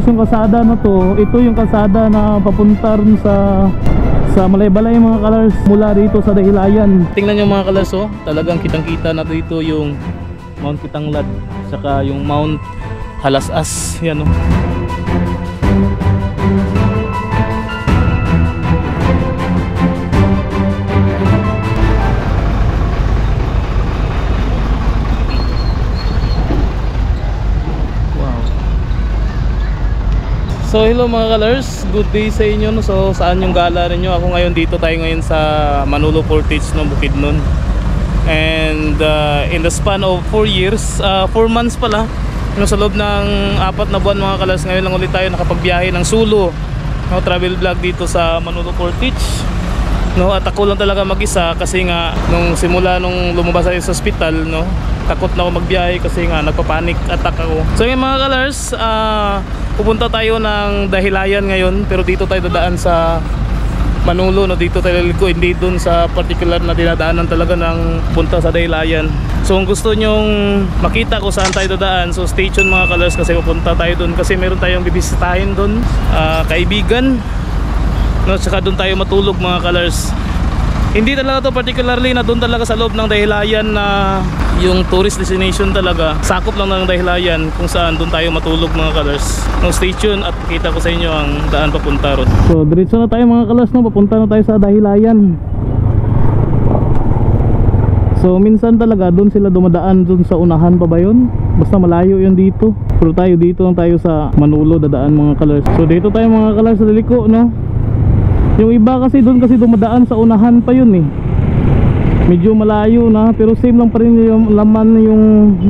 Yung kasada na to, ito yung kasada na papunta rin sa Malaybalay mga colors mula rito sa Dahilayan. Tingnan nyo mga colors, oh, talagang kitang kita na dito yung Mount Kitanglad saka yung Mount Halasas. Yan, oh. So hello mga colors, good day sa inyo, no? So saan yung gala ninyo? Ako ngayon dito tayo ngayon sa Manolo Portage, no, Bukidnon. And in the span of 4 years, 4 months pala, no, sa loob ng 4 na buwan mga colors, ngayon lang ulit tayo nakapagbiyahe ng solo, no, travel vlog dito sa Manolo Portage, no. At ako lang talaga mag-isa kasi nga nung simula nung lumabas tayo sa hospital, no, takot na ako magbiyahe kasi nga nagpa-panic attack ako. So yung mga colors, pupunta tayo ng Dahilayan ngayon, pero dito tayo dadaan sa Manolo, no, dito tayo liliko, hindi dun sa particular na dinadaanan talaga ng punta sa Dahilayan. So kung gusto nyong makita kung saan tayo dadaan, so stay tuned mga colors, kasi pupunta tayo dun kasi meron tayong bibisitahin dun, kaibigan, no, saka dun tayo matulog mga colors. Hindi talaga to particularly na doon talaga sa loob ng Dahilayan na yung tourist destination talaga. Sakop lang ng Dahilayan kung saan doon tayo matulog mga colors. No, stay tuned at kita ko sa inyo ang daan papunta ron. So diretso na tayo mga colors, no, papunta na tayo sa Dahilayan. So minsan talaga doon sila dumadaan, doon sa unahan pa ba yun? Basta malayo yun dito. Pero tayo dito lang tayo sa Manolo dadaan mga colors. So dito tayo mga colors sa liliko, no. Yung iba kasi doon kasi dumadaan sa unahan pa yun eh. Medyo malayo na, pero same lang pa rin yung laman yung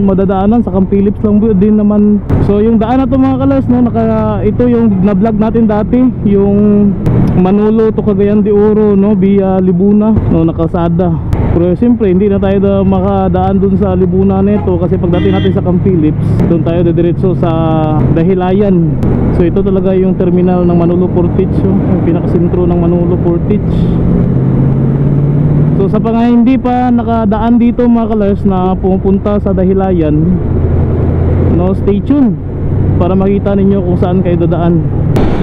madadaanan sa Camp Phillips lang din naman. So yung daan na to mga colors, no, ito yung na-vlog natin dati, yung Manolo to Cagayan de Oro, no, via Libuna, no, nakasada. Pero siyempre hindi na tayo makadaan dun sa Libuna nito kasi pagdating natin sa Camp Phillips, doon tayo diretso sa Dahilayan. So ito talaga yung terminal ng Manolo Portage, yung pinakasentro ng Manolo Portage. So sa mga hindi pa nakadaan dito mga colors na pupunta sa Dahilayan, no, stay tuned para makita ninyo kung saan kayo dadaan.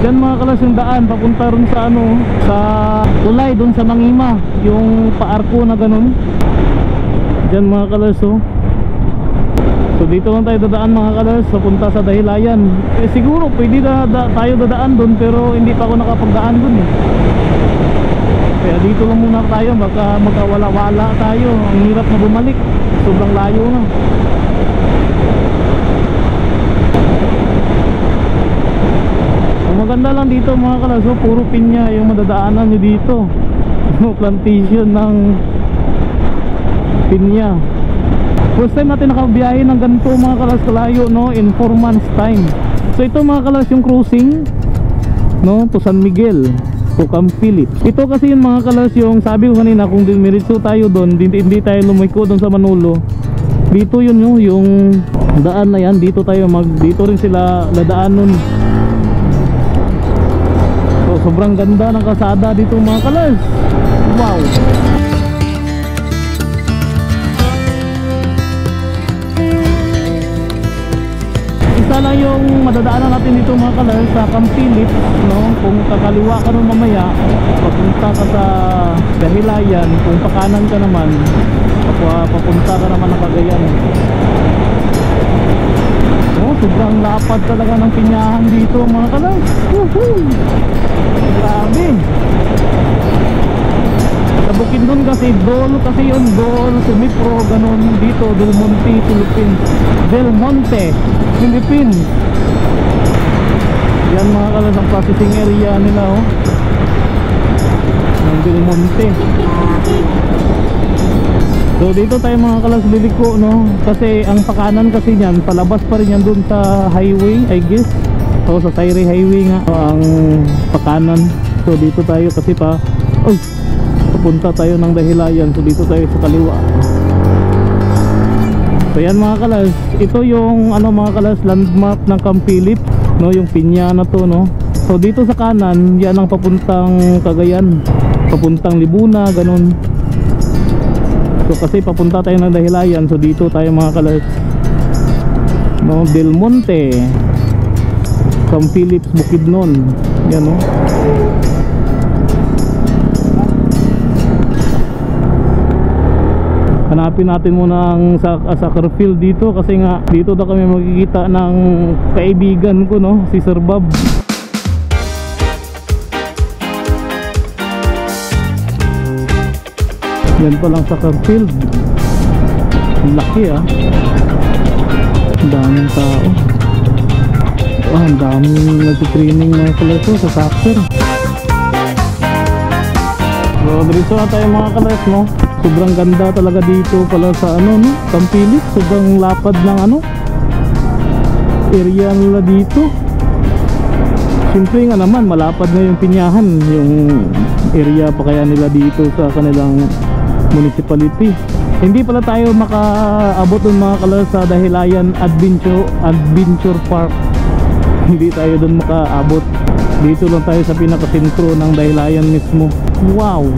Diyan mga colors yung daan papunta rin sa ano, sa Tulay, dun sa Mangima, yung paarko na ganun. Diyan mga colors, oh. So dito lang tayo dadaan mga colors, papunta sa Dahilayan. Siguro pwede tayo dadaan dun, pero hindi pa ako nakapagdaan dun eh. Kaya dito lang muna tayo, baka magkawala-wala tayo. Ang hirap na bumalik, sobrang layo na. Ang maganda lang dito mga kalaso, puro pinya yung madadaanan nyo dito. Plantation ng pinya. First time natin nakabiyahe ng ganito mga kalas kalayo, no, in 4 months time. So ito mga kalas yung cruising, no, to San Miguel, to Camp Phillips. Ito kasi yung mga kalas yung sabi ko kanina, kung dimiritso tayo doon, hindi tayo lumiko doon sa Manolo. Dito yun yung daan na yan, dito rin sila dadaan nun. So sobrang ganda ng kasada dito mga kalas. Wow. Isa lang yung madadaanan natin dito mga colors sa Camp Phillips, no? Kung kakaliwa ka nun mamaya, papunta ka sa Dahilayan. Kung pakanan ka naman, papunta ka naman ng Cagayan. Oh, sobrang lapad talaga ng pinyahan dito mga colors. Woohoo! Grabe. Sa Bukidnon kasi Dol kasi yun, Dol, Sumipro, ganun. Dito Del Monte, Philippines. Del Monte, Philippines. Yan mga kalas ang processing area nila, oh, ng Del Monte. So dito tayo mga kalas liliko, no, kasi ang pakanan kasi niyan, palabas pa rin yan dun sa highway, I guess. So sa Sayre Highway nga ang pakanan. So dito tayo kasi papunta tayo ng Dahilayan. So dito tayo sa kaliwa. So yan mga kalas, ito yung ano mga kalas, landmark ng Camp Phillips, no, yung pinya na to, no. So dito sa kanan, yan ang papuntang Cagayan, papuntang Libuna, ganun. So kasi papunta tayo ng Dahilayan, so dito tayo mga kalas, no, Del Monte. Sam Phillips Bukidnon. Yan o. Hanapin natin muna ang soccer field dito kasi nga dito daw kami magkikita ng kaibigan ko, no, si Sir Bob. Yan palang soccer field. Laki ah. Ang daming tao. Ang daming nag-training na pala ito sa soccer. So dito na tayo mga kalas, no. Sobrang ganda talaga dito pala sa ano, no, Sam Phillips. Sobrang lapad ng ano, area nila dito. Siyempre nga naman malapad na yung Pinyahan, yung area pa kaya nila dito sa kanilang municipality. Hindi pala tayo makaabot ng mga kalas sa Dahilayan Adventure Park. Hindi tayo doon makaabot. Dito lang tayo sa pinakasentro ng Dahilayan mismo. Wow!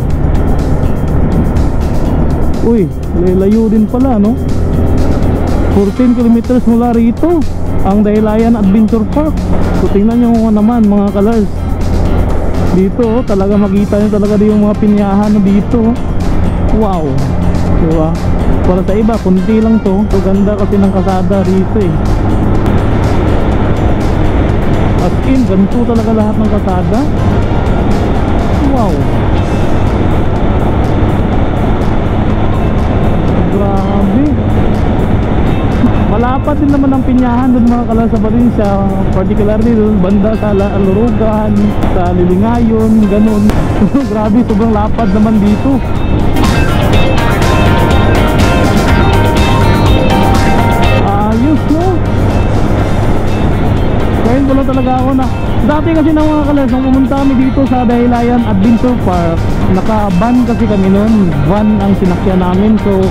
Uy, layo din pala, no? 14 kilometers mula rito ang Dahilayan Adventure Park. So tingnan nyo naman mga kalars. Dito talaga makita nyo talaga yung mga Pinyahan dito. Wow, diba? Para sa iba kunti lang to. So ganda kasi ng kasada rito eh. As in, ganito talaga lahat ng kasada. Wow, grabe. Malapad din naman ang Pinyahan doon mga kalas sa Valencia, particularly doon banda sa Alurugan, sa Lilingayon, ganun. Grabe, sobrang lapad naman dito. Ayos, no? Ngayon ko lang talaga ako na dati kasi ng mga kalas, nung pumunta kami dito sa Dahilayan Adventure Park, naka-van kasi kami noon. Van ang sinakyan namin, so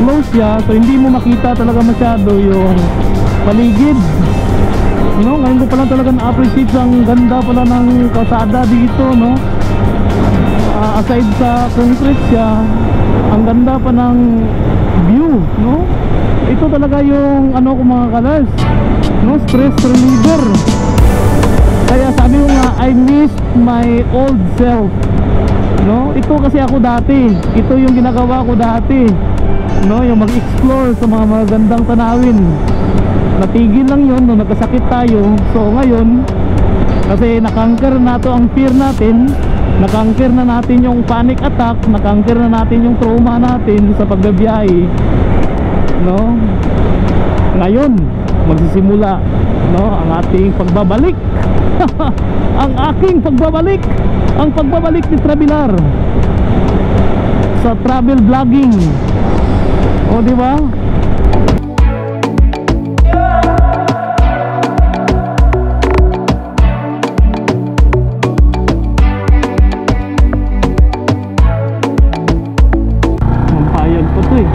close siya, so hindi mo makita talaga masyado yung paligid, no? Ngayon ko pala talaga na-appreciate ang ganda pala ng kalsada dito, no? Aside sa concrete siya, ang ganda pa ng view, no? Ito talaga yung ano ko mga kalas, no? Stress reliever. Kaya sabi ko nga, I miss my old self, no? Ito kasi ako dati, ito yung ginagawa ko dati, no? Yung mag-explore sa mga magandang tanawin. Natigil lang yun nung nagkasakit tayo. So ngayon, kasi nakanker na to ang fear natin, nakanker na natin yung panic attack, nakanker na natin yung trauma natin sa pagbabiyahe, no? Ngayon magsisimula, no, ang ating pagbabalik. Ang aking pagbabalik, ang pagbabalik ni Traveler sa travel vlogging. O di ba? Mampayag pa to eh.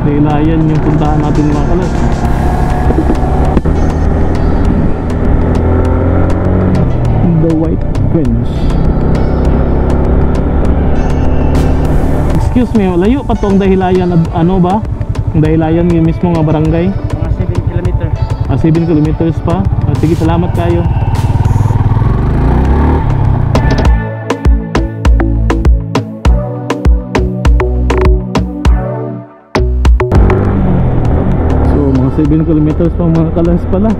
Dahilayan yung puntahan natin mga kalas. The White Fence. Excuse me, layo pa to ang Dahilayan, ano ba? Ang Dahilayan yung mismo nga barangay? Mga 7 kilometers. 7 kilometers pa? Sige, salamat kayo. So mga 7 kilometers pa mga kalas pala,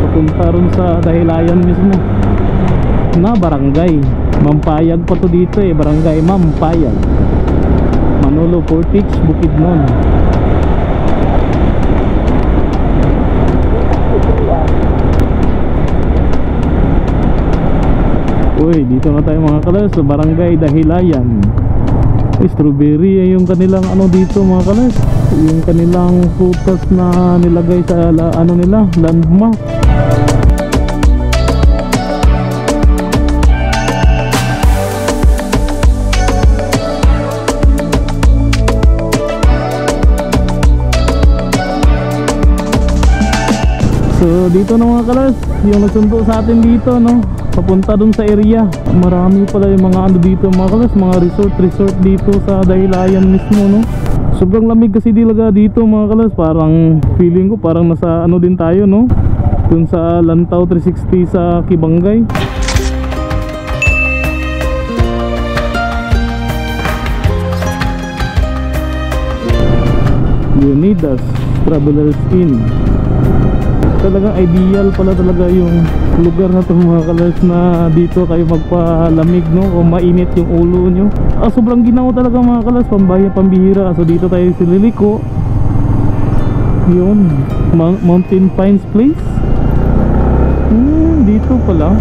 papunta ron sa Dahilayan mismo na barangay. Mampayag pa to dito eh, barangay Mampayag, Manolo Portage, Bukidnon. Uy, dito na tayo mga kalas sa barangay Dahilayan. Strawberry yung kanilang ano dito mga kalas, yung kanilang prutas na nilagay sa ano nila, landmark. So dito na mga kalas, yung nagsundo sa atin dito, no, papunta dun sa area. Marami pala yung mga ano dito mga kalas, mga resort dito sa Dahilayan mismo, no. Sobrang lamig kasi talaga dito mga kalas, parang feeling ko parang nasa ano din tayo, no, dun sa Lantaw 360 sa Kibangay. Unidas Travelers Inn. Talagang ideal pala talaga yung lugar na to mga kalers, na dito kayo magpalamig, no, o mainit yung ulo nyo. Sobrang ginawa talaga mga kalers, pambihira. So dito tayo sililiko. Yun, Mountain Pines Place. Dito pala.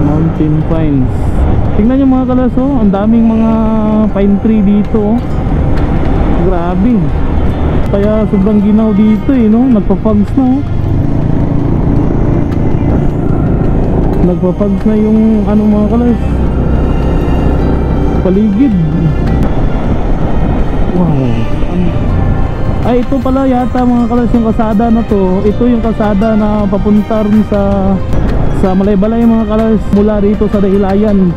Mountain Pines. Tingnan nyo mga kalers, oh, ang daming mga pine tree dito, oh. Grabe. Kaya sobrang ginaw dito eh, no? Nagpa-fogs na, oh. Nagpa-fogs na yung ano mga kalers, paligid. Wow. Ay, ito pala yata mga kalers yung kasada na to. Ito yung kasada na papunta rin sa Malaybalay mga kalers, mula rito sa Dahilayan.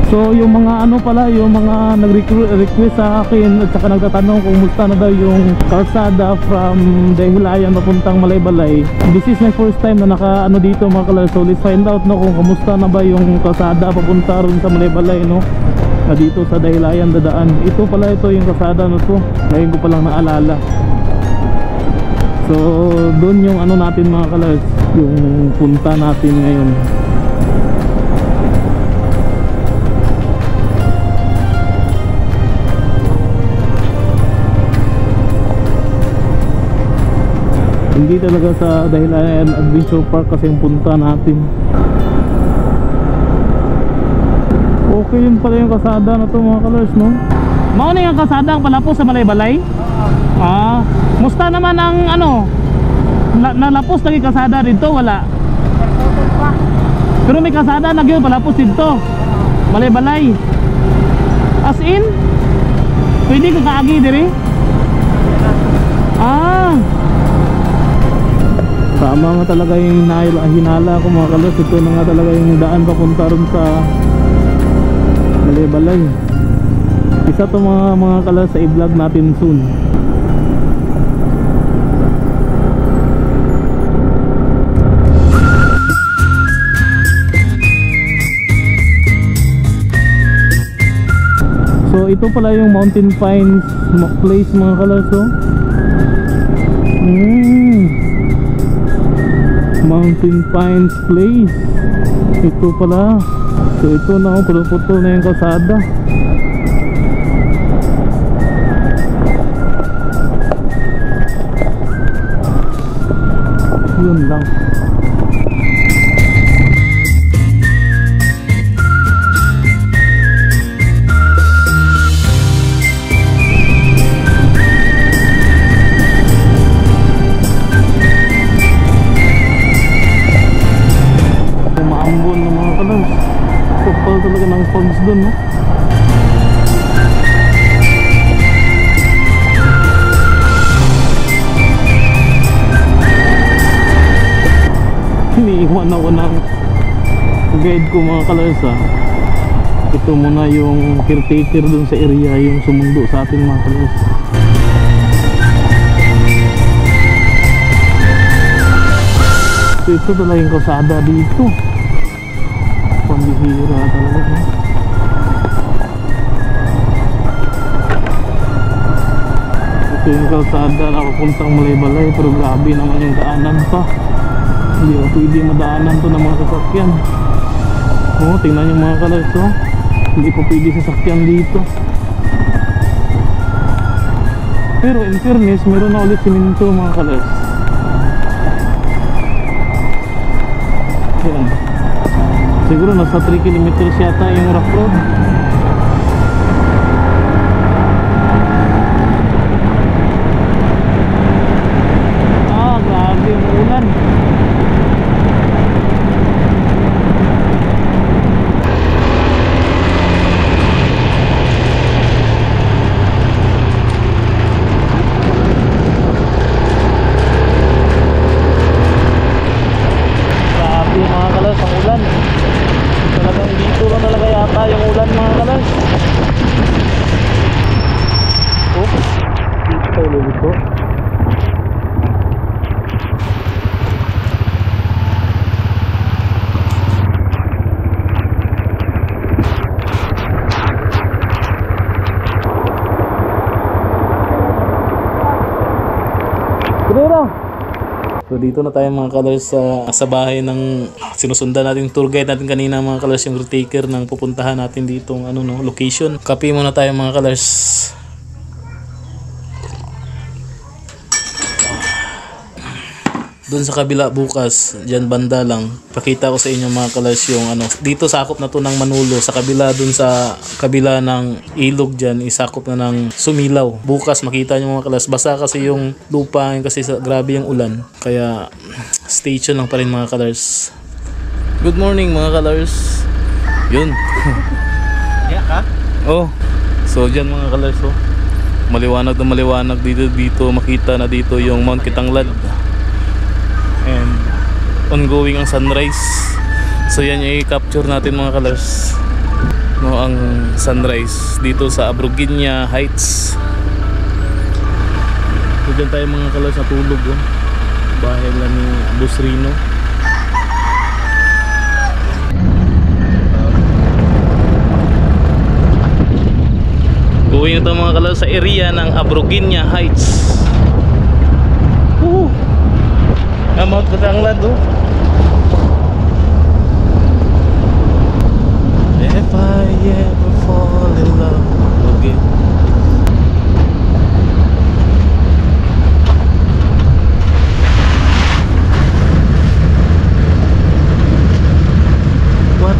So yung mga ano pala, yung mga nag-request sa akin at saka nagtatanong kung musta na daw yung kalsada from Dahilayan papuntang Malaybalay. This is my first time na naka ano dito mga kalers. So let's find out, no, kung kamusta na ba yung kalsada papunta rin sa Malaybalay, no, na dito sa Dahilayan dadaan. Ito pala, ito yung kalsada na to. Ngayon ko palang naalala. So doon yung ano natin mga kalers, yung punta natin ngayon. Hindi talaga sa Dahilayan Adventure Park kasi yung punta natin. Okay yun pala yung kasada na to mga kalers, no? Mauna yung kasada ang pala po sa Malaybalay? Musta naman ang ano? Nalapos lagi kasada dito, wala? Pero may kasada na yun, palapos dito Malaybalay. As in? Pwede ka kaagi diri? Tama nga talaga yung hinala ko mga kalers. Ito na nga talaga yung daan papunta rin sa Malaybalay. Isa to mga kalers sa i-vlog natin soon. So ito pala yung Mountain Pines Place mga kalers, oh. Mountain Pines Place. Ito pala. So ito na, putol na yung kalsada. Yun lang. Talaga ng fogs dun, no? Iniiwan ako ng guide ko mga kalers, ha. Ito muna yung caretaker dun sa area, yung sumundo sa atin mga kalers. So ito talaga yung kalsada dito. Pambihira talaga, no? Ito yung kalsada na papuntang Malaybalay, pero grabe naman yung daanan pa. Hindi ko pwede madaanan to ng mga sasakyan. Tingnan yung mga kalers, oh. Hindi ko pwede sasakyan dito. Pero in fairness, meron na ulit siminto mga kalers. Yan. Siguro nasa 3 kilometers yata yung rough road. Grabe yung ulan. Grabe mga kalers, ang ulan. Talagang dito lang talaga yata yung ulan mga So dito na tayo mga colors sa bahay ng sinusundan natin tour guide natin kanina mga colors, yung route taker ng pupuntahan natin ditong location. Kape muna tayo mga colors. Doon sa kabila bukas, dyan banda lang, pakita ko sa inyo mga colors yung dito sakop na to ng Manulo, sa kabila doon sa kabila ng ilog dyan, isakop na ng Sumilaw. Bukas makita nyo mga colors, basa kasi yung lupa kasi grabe yung ulan, kaya stay tuned lang pa rin mga colors. Good morning mga colors. Yun. Yeah, ka? Oh, so dyan mga colors, oh. Maliwanag na maliwanag dito makita na dito yung Mount Kitanglad. And ongoing ang sunrise. So yan yung i-capture natin mga colors, ang sunrise dito sa Abroginia Heights. So dyan tayo mga colors natulog, bahay lang ni Boss Rino. Going ito mga colors sa area ng Abroginia Heights. Woo! Mount Kitanglad, oh. If I ever fall in love again. What?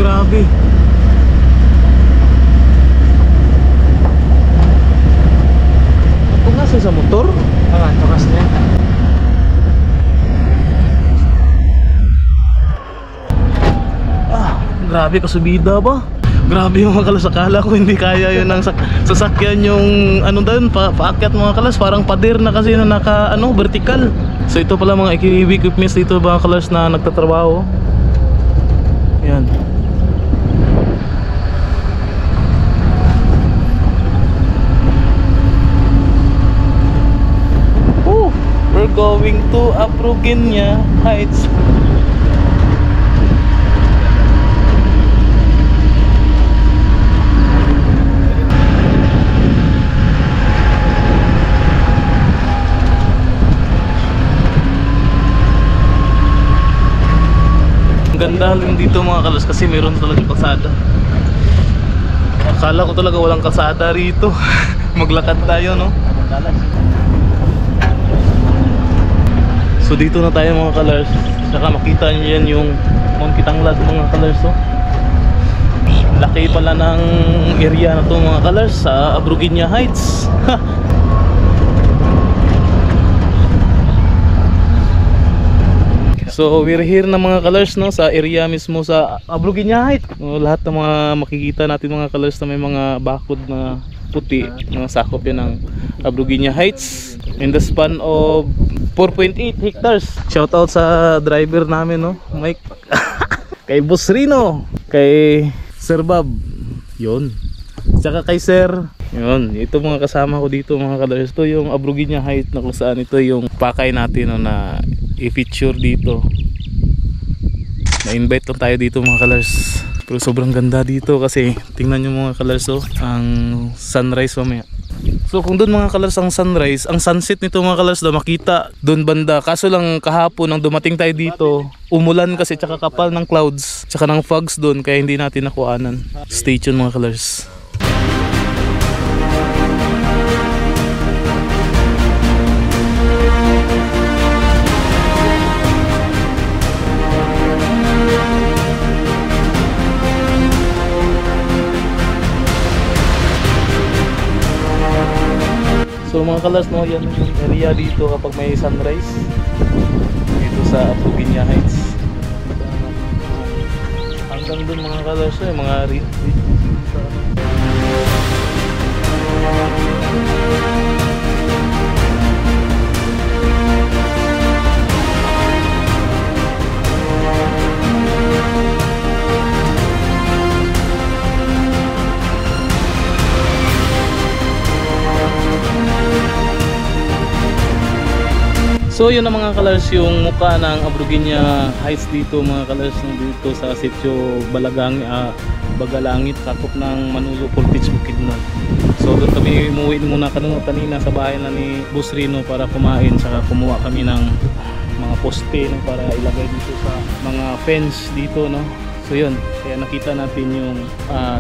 Grabe. Ito nga sa motor? Tukas niya. Grabe kasubida ba? Grabe yung mga kalas, akala ko hindi kaya yun ng sasakyan yung doon, paakyat mga kalas, parang pader na kasi na naka vertical. So ito pala mga equipments dito mga kalas na nagtatrabaho. Yan. We're going to Abroginia Heights. Ang ganda rin dito mga kalas kasi meron talaga kalsada. Akala ko talaga walang kalsada rito. Maglakad tayo, no? So dito na tayo mga colors. Saka makita nyo yan yung Mount Kitanglad mga colors, oh. Laki pala ng area na to mga colors sa Abroginia Heights. So we're here na mga colors, no, sa area mismo sa Abroginia Heights. Lahat ng mga makikita natin mga colors na may mga bakod na puti, mga sakop yan ng Abroginia Heights in the span of 4.8 hectares. Shout out sa driver namin, no, Mike. Kay Boss Rino, kay Sir Bob, yun, tsaka kay Sir, yun. Ito mga kasama ko dito mga colors. Ito yung Abroginia Heights na kung saan ito yung pakay natin, no, na i-feature dito. Na-invite lang tayo dito mga colors. Pero sobrang ganda dito kasi tingnan nyo mga colors, oh, ang sunrise mamaya. So kung doon mga colors ang sunrise, ang sunset nito mga colors daw makita doon banda. Kaso lang kahapon nang dumating tayo dito, umulan kasi tsaka kapal ng clouds, tsaka ng fogs doon, kaya hindi natin nakuhanan. Stay tuned mga colors. So mga colors, no, yan yung area dito kapag may sunrise dito sa Abroginia Heights. Hanggang dun mga colors, mga reed. So yun na mga kalars, yung mukha ng Abroguinia Heights dito mga kalars, dito sa sitio Bagalangit, sakop ng Manulo Portage, Bukidnon. So doon kami umuwi muna kanina sa bahay na ni Boss Rino para kumain, saka kumuha kami ng mga poste no, para ilagay dito sa mga fence dito no. So yun, kaya nakita natin yung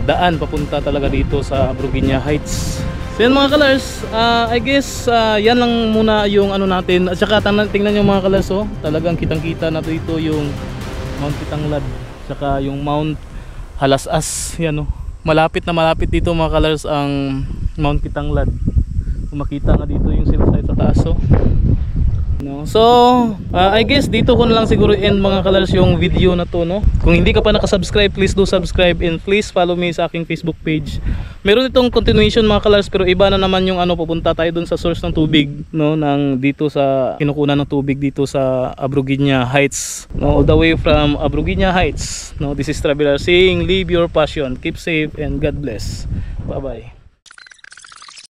daan papunta talaga dito sa Abroguinia Heights. So yun mga kalars, I guess yan lang muna yung ano natin. At saka tingnan nyo mga kalars, oh, talagang kitang kita na dito yung Mount Kitanglad, saka yung Mount Halasas, yan oh. Malapit na malapit dito mga kalars ang Mount Kitanglad. Makita nga dito yung silsay sa taas oh. No? So, I guess dito ko na lang siguro end mga kalars yung video na to no. Kung hindi ka pa nakasubscribe, please do subscribe and please follow me sa aking Facebook page. Meron itong continuation mga kalars, pero iba na naman yung ano, pupunta tayo dun sa source ng tubig no, ng dito sa kinukunan ng tubig dito sa Abroguinia Heights no, all the way from Abroguinia Heights no. This is Traveler saying live your passion, keep safe and God bless. Bye bye.